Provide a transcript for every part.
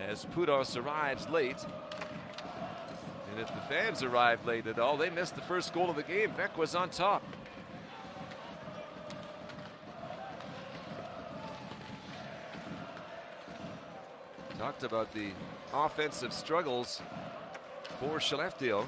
as Pudos arrives late. And if the fans arrive late at all, they missed the first goal of the game. Växjö's on top. Talked about the offensive struggles for Skellefteå.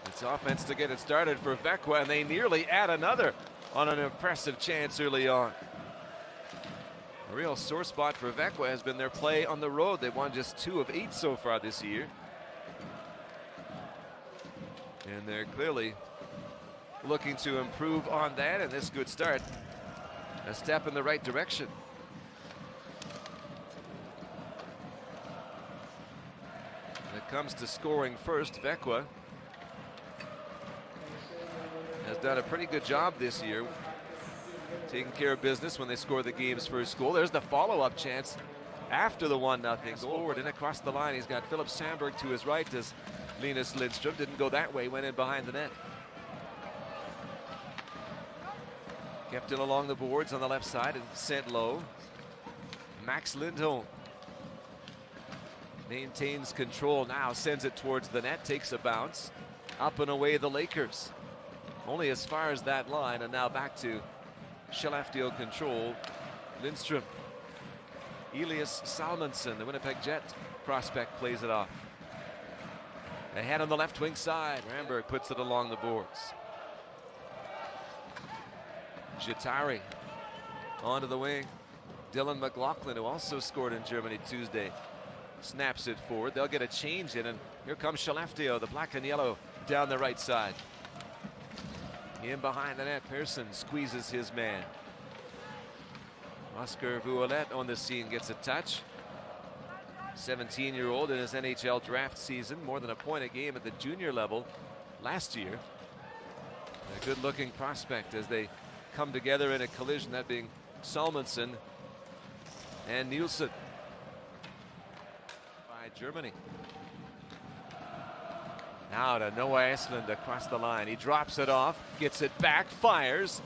It's offense to get it started for Växjö, and they nearly add another on an impressive chance early on. A real sore spot for Växjö has been their play on the road. They won just 2 of 8 so far this year. And they're clearly looking to improve on that, and this good start, a step in the right direction. When it comes to scoring first, Växjö has done a pretty good job this year, taking care of business when they score the game's first goal. There's the follow-up chance after the 1-0 goal. Forward and across the line, he's got Philip Sandberg to his right as Elias Lindström didn't go that way, went in behind the net. Kept it along the boards on the left side and sent low. Max Lindholm maintains control now, sends it towards the net, takes a bounce. Up and away the Lakers. Only as far as that line, and now back to Skellefteå control. Lindström. Elias Salomonsson, the Winnipeg Jet prospect, plays it off. Ahead on the left wing side, Ramberg puts it along the boards. Jatari onto the wing. Dylan McLaughlin, who also scored in Germany Tuesday, snaps it forward. They'll get a change in, and here comes Skellefteå, the black and yellow, down the right side. In behind the net, Persson squeezes his man. Oscar Vuolet on the scene gets a touch. 17-year-old in his NHL draft season, more than a point a game at the junior level last year. A good-looking prospect as they come together in a collision, that being Salomonsson and Nielsen by Germany. Now to Noah Estlund across the line. He drops it off, gets it back, fires,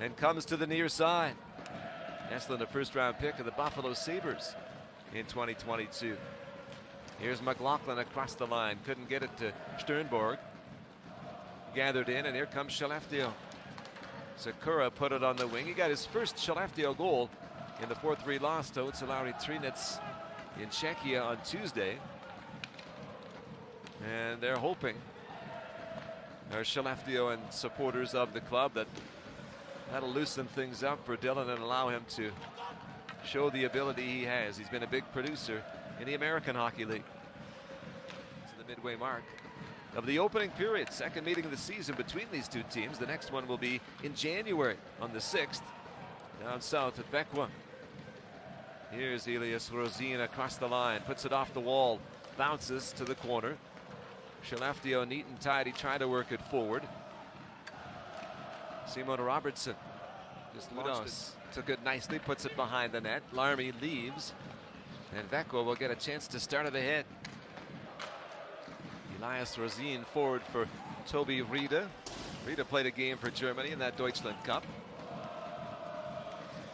and comes to the near side. Estlund, a first-round pick of the Buffalo Sabres in 2022. Here's McLaughlin across the line. Couldn't get it to Sternborg. Gathered in, and here comes Skellefteå. Sakura put it on the wing. He got his first Skellefteå goal in the 4-3 loss to Otsalauri Trinec in Czechia on Tuesday. And they're hoping, our Skellefteå and supporters of the club, that that'll loosen things up for Dylan and allow him to show the ability he has. He's been a big producer in the American Hockey League. To the midway mark of the opening period, second meeting of the season between these two teams. The next one will be in January on the 6th, down south at Växjö. Here's Elias Rosin across the line, puts it off the wall, bounces to the corner. Skellefteå neat and tidy, trying to work it forward. Simon Robertson just launched it, took it nicely, puts it behind the net. Larmy leaves, and Växjö will get a chance to start it ahead. Elias Rosin forward for Toby Riede. Riede played a game for Germany in that Deutschland Cup.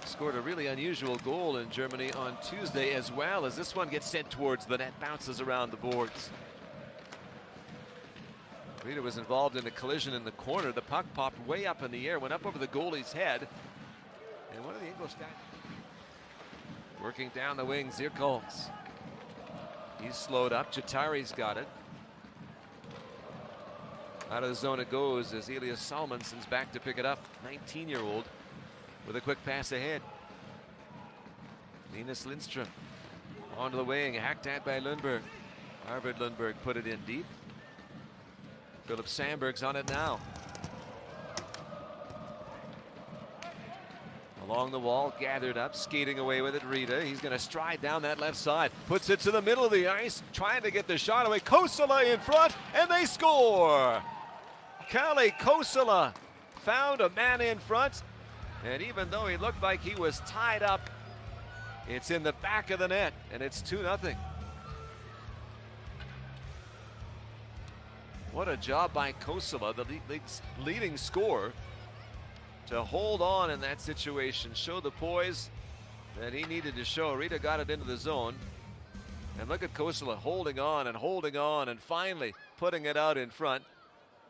Scored a really unusual goal in Germany on Tuesday as well, as this one gets sent towards the net, bounces around the boards. Riede was involved in a collision in the corner. The puck popped way up in the air, went up over the goalie's head. And one of the English guys working down the wing, Zirkholz. He's slowed up. Jatari's got it. Out of the zone it goes as Elias Salomonson's back to pick it up. 19-year-old with a quick pass ahead. Elias Lindström onto the wing, hacked at by Lundberg. Arvid Lundberg put it in deep. Philip Sandberg's on it now. Along the wall, gathered up, skating away with it, Riede. He's going to stride down that left side. Puts it to the middle of the ice, trying to get the shot away. Kosala in front, and they score! Kalle Kosala found a man in front, and even though he looked like he was tied up, it's in the back of the net, and it's 2-0. What a job by Kosala, the league's leading scorer, to hold on in that situation, show the poise that he needed to show. Rita got it into the zone. And look at Kosela holding on and finally putting it out in front.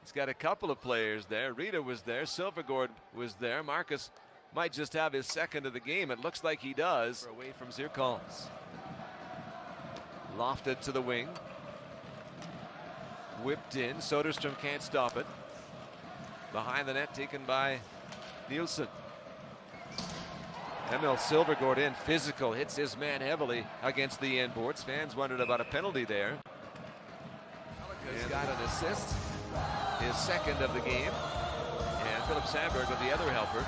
He's got a couple of players there. Rita was there. Silvergård was there. Marcus might just have his second of the game. It looks like he does. Away from Zirkals. Lofted to the wing. Whipped in. Soderstrom can't stop it. Behind the net, taken by Nielsen. Emil Silvergård in, physical, hits his man heavily against the end boards. Fans wondered about a penalty there. He's got an assist, his second of the game. And Philip Sandberg with the other helper,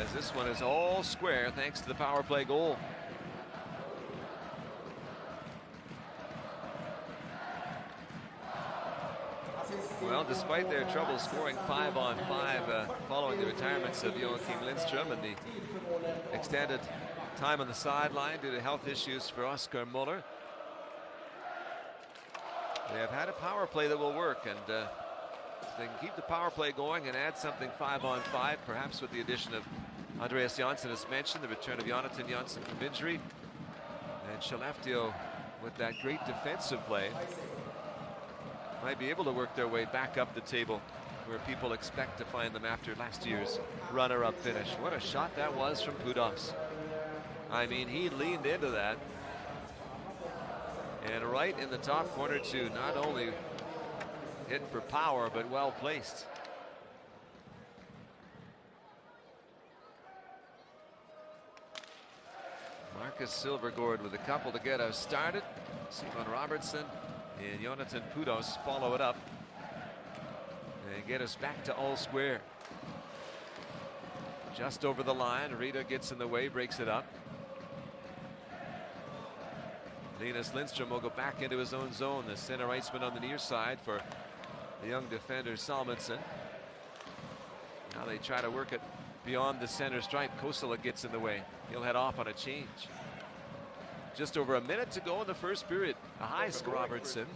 as this one is all square thanks to the power play goal. Well, despite their trouble scoring 5-on-5 following the retirements of Joachim Lindström and the extended time on the sideline due to health issues for Oskar Muller, they have had a power play that will work, and if they can keep the power play going and add something 5-on-5, perhaps with the addition of Andreas Jansson, as mentioned, the return of Jonathan Jansson from injury, and Skellefteå with that great defensive play, might be able to work their way back up the table where people expect to find them after last year's runner-up finish. What a shot that was from Pudos. I mean, he leaned into that. And right in the top corner too, not only hit for power, but well placed. Marcus Silvergård with a couple to get us started. Simon Robertson and Jonathan Pudos follow it up and get us back to all square. Just over the line, Rita gets in the way, breaks it up. Linus Lindström will go back into his own zone, the center iceman on the near side for the young defender Salomonsson. Now they try to work it beyond the center stripe. Kosela gets in the way. He'll head off on a change. Just over a minute to go in the first period. A high score. Robertson.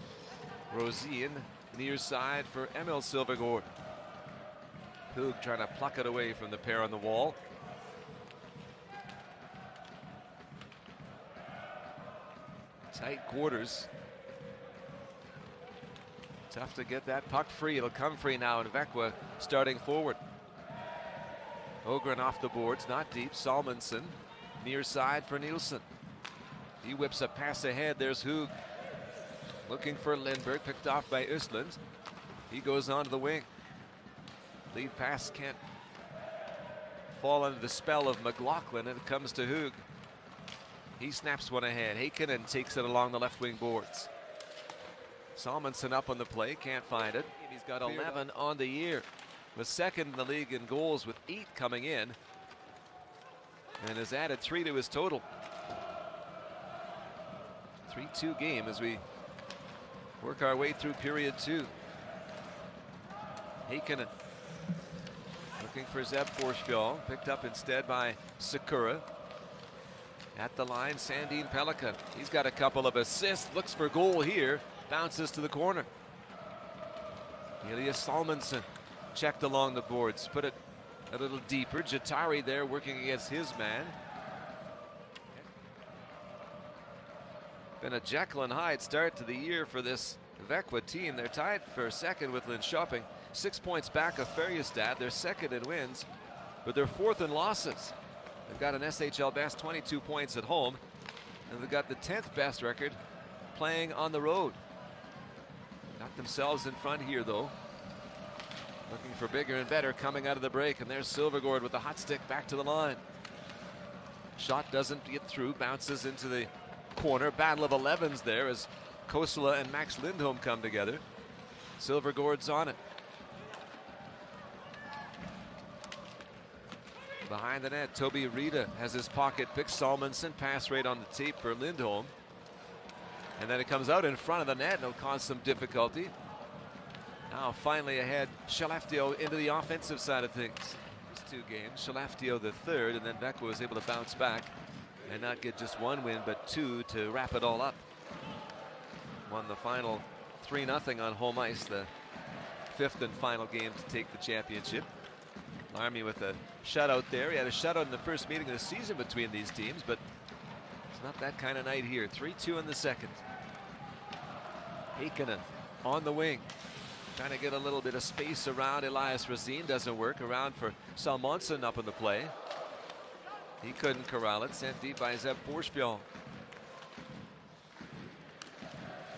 Rosien near side for Emil Silvergård. Hug trying to pluck it away from the pair on the wall. Tight quarters. Tough to get that puck free. It'll come free now, and Växjö starting forward. Ogren off the boards, not deep. Salomonsson near side for Nielsen. He whips a pass ahead. There's Hug looking for Lindberg, picked off by Östlund. He goes on to the wing. Lead pass can't fall under the spell of McLaughlin, and it comes to Hug. He snaps one ahead. Heikkinen takes it along the left wing boards. Salomonsson up on the play, can't find it. He's got 11 on the year. Was second in the league in goals with 8 coming in, and has added 3 to his total. 3-2 game as we work our way through period 2. Heikkinen looking for Zeb Forsfjall, picked up instead by Sakura. At the line, Sandin Pellikka. He's got a couple of assists, looks for goal here, bounces to the corner. Elias Salomonsson checked along the boards, put it a little deeper. Jatari there working against his man. Been a Jekyll and Hyde start to the year for this Växjö team. They're tied for second with Linköping, 6 points back of Färjestad. They're second in wins, but they're fourth in losses. They've got an SHL best 22 points at home, and they've got the 10th best record playing on the road. Got themselves in front here though. Looking for bigger and better coming out of the break, and there's Silvergård with the hot stick back to the line. Shot doesn't get through, bounces into the corner. Battle of 11s there as Kosela and Max Lindholm come together. Silvergård's on it. Behind the net, Toby Rita has his pocket pick. Salomonsson, pass right on the tape for Lindholm. And then it comes out in front of the net, and it'll cause some difficulty. Now finally ahead, Skellefteå into the offensive side of things. These 2 games, Skellefteå the third, and then Växjö was able to bounce back and not get just 1 win, but 2 to wrap it all up. Won the final 3-0 on home ice, the 5th and final game to take the championship. Larmy with a shutout there. He had a shutout in the first meeting of the season between these teams, but it's not that kind of night here. 3-2 in the second. Heikkinen on the wing, trying to get a little bit of space around Elias Salomonsson. Doesn't work. Around for Salomonsson up in the play. He couldn't corral it. Sent deep by Zeb Forsfjord.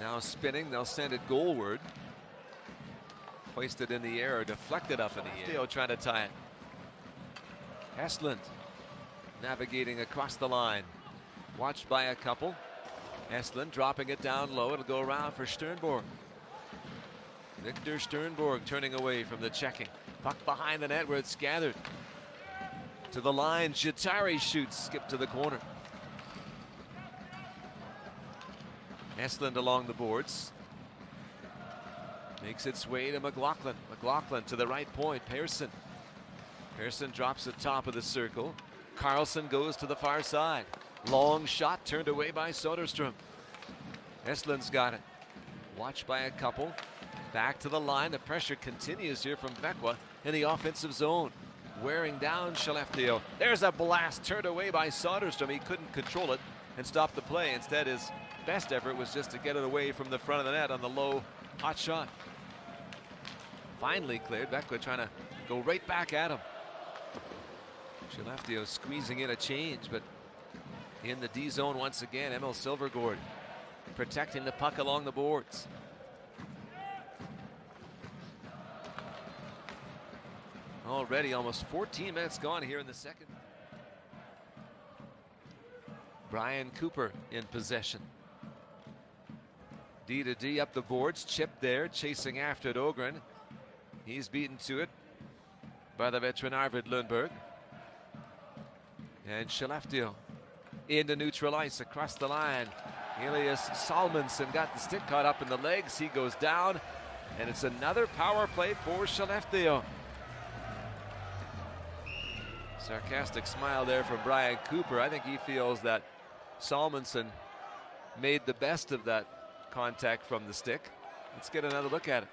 Now spinning. They'll send it goalward. Hoisted in the air or deflected up in the air. Trying to tie it. Estlund navigating across the line. Watched by a couple. Estlund dropping it down low. It'll go around for Sternborg. Victor Sternborg turning away from the checking. Puck behind the net where it's gathered. To the line, Jatari shoots, skip to the corner. Estlund along the boards. Makes its way to McLaughlin. McLaughlin to the right point, Persson. Persson drops the top of the circle. Carlson goes to the far side. Long shot turned away by Soderstrom. Estlund's got it. Watched by a couple. Back to the line. The pressure continues here from Växjö in the offensive zone. Wearing down Skellefteå. There's a blast turned away by Soderstrom. He couldn't control it and stop the play. Instead, his best effort was just to get it away from the front of the net on the low hot shot. Finally cleared. Växjö trying to go right back at him. Skellefteå squeezing in a change, but in the D zone once again. Emil Silvergård protecting the puck along the boards. Already almost 14 minutes gone here in the second. Brian Cooper in possession. D to D up the boards, chipped there, chasing after it, Ogren. He's beaten to it by the veteran Arvid Lundberg. And Skellefteå into neutral ice across the line. Elias Salomonsson got the stick caught up in the legs. He goes down, and it's another power play for Skellefteå. Sarcastic smile there from Brian Cooper. I think he feels that Salomonsson made the best of that contact from the stick. Let's get another look at it.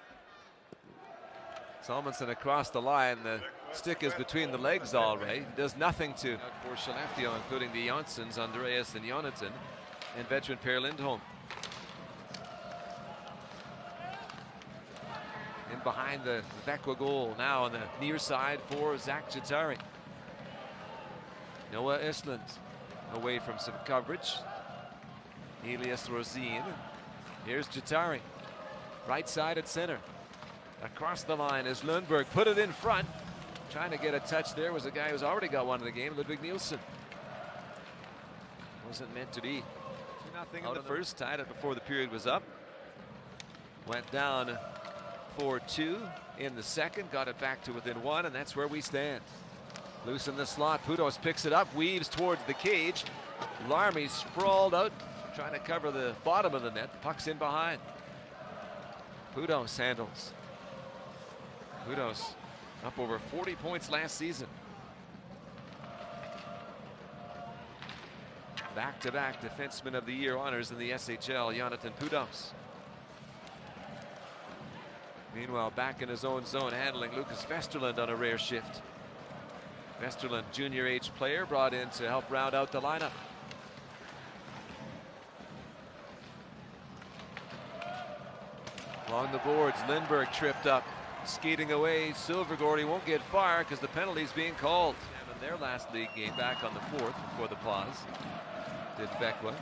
Salomonsson across the line. The stick is between the legs all right. Does nothing to for Skellefteå, including the Janssens, Andreas and Jonathan, and veteran Per Lindholm. In behind the Växjö goal now on the near side for Zach Jatari. Noah Estlund away from some coverage. Elias Salomonsson. Here's Jatari. Right side at center. Across the line is Lundberg. Put it in front. Trying to get a touch there was a guy who's already got one in the game, Ludvig Nielsen. Wasn't meant to be. 2-0 in the first. Tied it before the period was up. Went down 4-2 in the second. Got it back to within one, and that's where we stand. Loose in the slot. Pudos picks it up, weaves towards the cage. Larmy sprawled out, trying to cover the bottom of the net. The puck's in behind. Pudos handles. Pudos up over 40 points last season. Back-to-back defenseman of the year honors in the SHL, Jonathan Pudos. Meanwhile, back in his own zone, handling Lucas Westerlund on a rare shift. Westerlund, junior age player, brought in to help round out the lineup. Along the boards, Lindberg tripped up, skating away. Silvergård, he won't get far because the penalty's being called. In their last league game back on the 4th before the pause, did Växjö.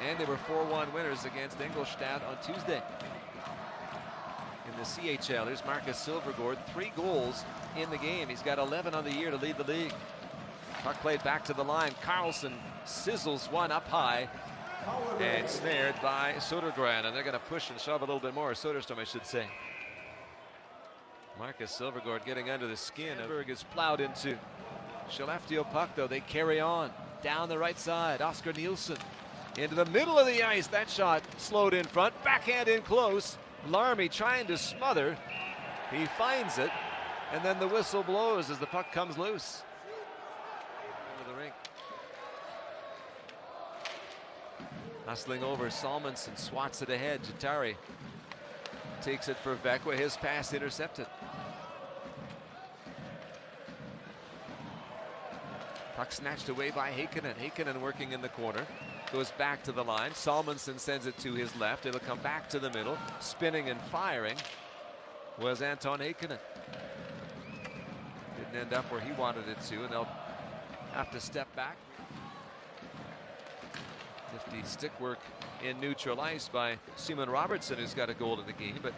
And they were 4-1 winners against Ingolstadt on Tuesday. In the CHL, here's Marcus Silvergård, 3 goals in the game. He's got 11 on the year to lead the league. Puck played back to the line. Carlson sizzles one up high and snared by Sodergren, and they're going to push and shove a little bit more. Soderstrom, I should say. Marcus Silvergård getting under the skin. Berg is plowed into. Skellefteå puck, though, they carry on. Down the right side, Oscar Nielsen. Into the middle of the ice. That shot slowed in front. Backhand in close. Larmy trying to smother. He finds it. And then the whistle blows as the puck comes loose. Into the rink. Hustling over, Salomonsson swats it ahead. Jatari takes it for Växjö. His pass intercepted. Puck snatched away by Heikkinen. Heikkinen working in the corner. Goes back to the line. Salomonsson sends it to his left. It'll come back to the middle. Spinning and firing was Anton Heikkinen. Didn't end up where he wanted it to, and they'll have to step back. Nifty stick work in neutral ice by Simon Robertson, who's got a goal in the game, but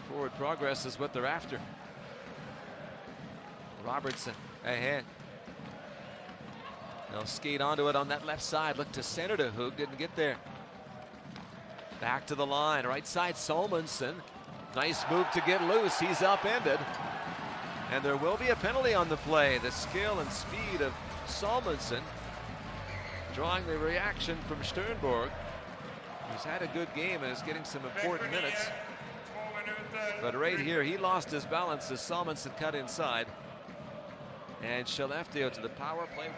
forward progress is what they're after. Robertson ahead. They'll skate onto it on that left side. Look to center to Hug, didn't get there. Back to the line, right side Salomonsson. Nice move to get loose, he's upended. And there will be a penalty on the play. The skill and speed of Salomonsson drawing the reaction from Sternborg, who's had a good game and is getting some important minutes. But right here, he lost his balance as Salomonsson cut inside. And Skellefteå to the power play.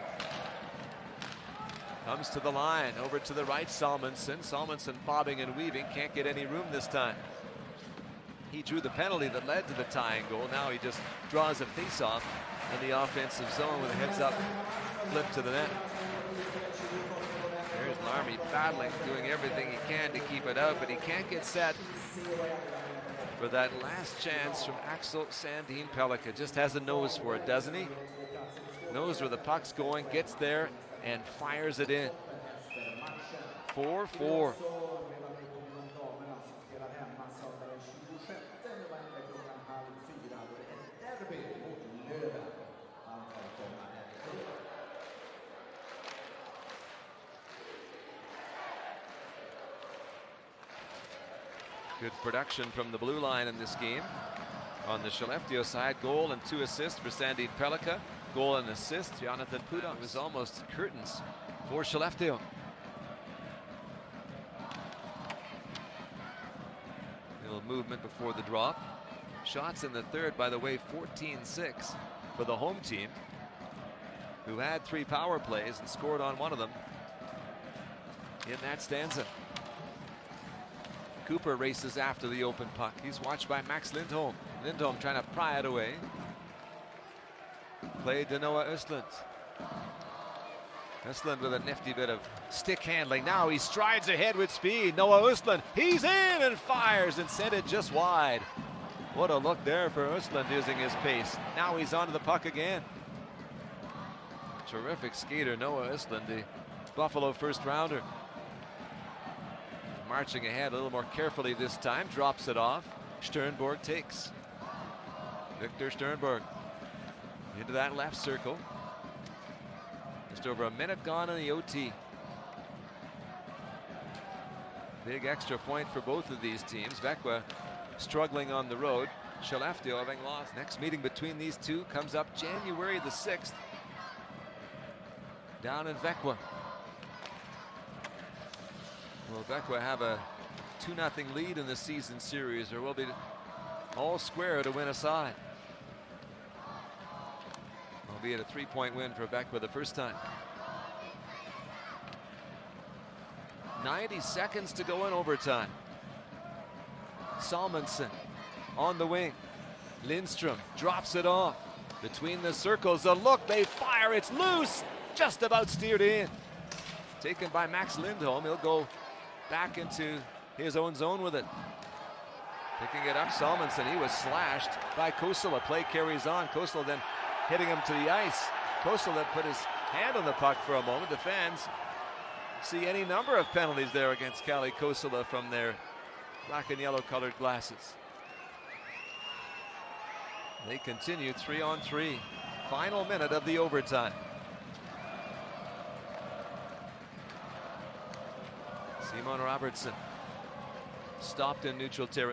Comes to the line, over to the right, Salomonsson. Salomonsson bobbing and weaving, can't get any room this time. He drew the penalty that led to the tying goal. Now he just draws a face-off in the offensive zone with a heads-up flip to the net. There's Larmy battling, doing everything he can to keep it out, but he can't get set for that last chance from Axel Sandin Pellikka. Just has a nose for it, doesn't he? Knows where the puck's going, gets there, and fires it in. 4-4. Good production from the blue line in this game. On the Skellefteå side, goal and 2 assists for Sandin Pellikka. Goal and assist, Jonathan Pudok was almost curtains for Skellefteå. Little movement before the drop. Shots in the third, by the way, 14-6 for the home team, who had 3 power plays and scored on one of them in that stanza. Cooper races after the open puck. He's watched by Max Lindholm. Lindholm trying to pry it away. Played to Noah Östlund. Östlund with a nifty bit of stick handling. Now he strides ahead with speed. Noah Östlund, he's in and fires and sent it just wide. What a look there for Östlund using his pace. Now he's onto the puck again. Terrific skater, Noah Östlund, the Buffalo first rounder. Marching ahead a little more carefully this time, drops it off. Sternborg takes. Victor Sternborg into that left circle. Just over a minute gone in the OT. Big extra point for both of these teams. Växjö struggling on the road. Skellefteå having lost. Next meeting between these two comes up January the 6th down in Växjö. Will Växjö have a 2-0 lead in the season series, or will be all square to win a side? Albeit a 3-point win for Växjö the first time. 90 seconds to go in overtime. Salomonsson on the wing. Lindstrom drops it off between the circles. A look, they fire, it's loose, just about steered in. Taken by Max Lindholm. He'll go back into his own zone with it. Picking it up, Salomonsson. He was slashed by Kosela. Play carries on. Kosela then hitting him to the ice. Kosela put his hand on the puck for a moment. The fans see any number of penalties there against Kalle Kosela from their black and yellow colored glasses. They continue 3-on-3. Final minute of the overtime. Simon Robertson stopped in neutral territory.